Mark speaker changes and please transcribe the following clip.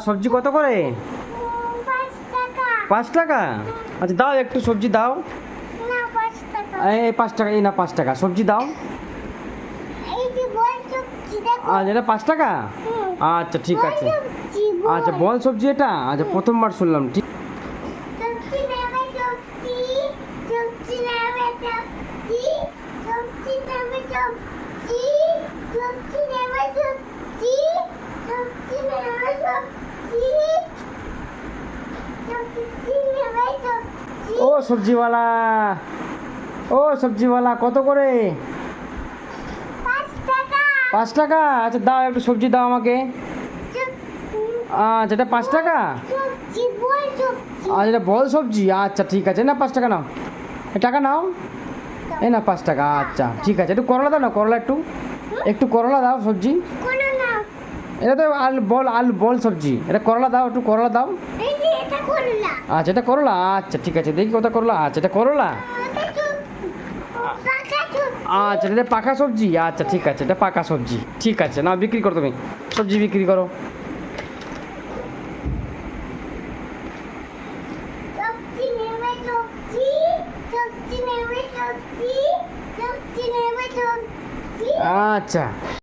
Speaker 1: সবজি কত করে?
Speaker 2: 5 টাকা।
Speaker 1: 5 টাকা? আচ্ছা দাও, একটু সবজি দাও।
Speaker 2: না 5 টাকা।
Speaker 1: এই 5 টাকা, এই না 5 টাকা, সবজি দাও।
Speaker 2: এই যে বল সবজি দেখো।
Speaker 1: আচ্ছা এটা 5 টাকা?
Speaker 2: হুম।
Speaker 1: আচ্ছা ঠিক
Speaker 2: বল
Speaker 1: আছে।
Speaker 2: সবজি,
Speaker 1: আচ্ছা বল সবজি এটা? আচ্ছা প্রথমবার শুনলাম। ঠিক
Speaker 2: সবজি নেবে সবজি, সবজি নেবে সবজি, সবজি নেবে সবজি, সবজি নেবে সবজি, সবজি নেবে সবজি, সবজি নেবে সবজি।
Speaker 1: ও সবজিওয়ালা, ও সবজিওয়ালা কত করে?
Speaker 2: 5 টাকা।
Speaker 1: 5 টাকা? আচ্ছা দাও, একটু সবজি দাও আমাকে। আচ্ছা এটা 5 টাকা?
Speaker 2: সবজি বল সবজি।
Speaker 1: আচ্ছা এটা বল সবজি, আচ্ছা ঠিক আছে, না 5 টাকা নাও, এ টাকা নাও। এই না 5 টাকা, আচ্ছা ঠিক আছে। একটু করলা দাও না, করলা একটু, একটু করলা দাও সবজি।
Speaker 2: কোনো না।
Speaker 1: এটা তো আলু বল সবজি, এটা করলা দাও, একটু করলা দাও।
Speaker 2: এই যে এটা করলা।
Speaker 1: আচ্ছা এটা করলা, আচ্ছা ঠিক আছে, দেখি কোথা করলা। আচ্ছা এটা করলা।
Speaker 2: এটা পাকা সবজি।
Speaker 1: আচ্ছা এটা পাকা সবজি, আচ্ছা ঠিক আছে, এটা পাকা সবজি, ঠিক আছে, না বিক্রি করো, তুমি সবজি বিক্রি করো।
Speaker 2: সবজি নেবে সবজি, সবজি নেবে সবজি, সবজি নেবে সবজি।
Speaker 1: আচ্ছা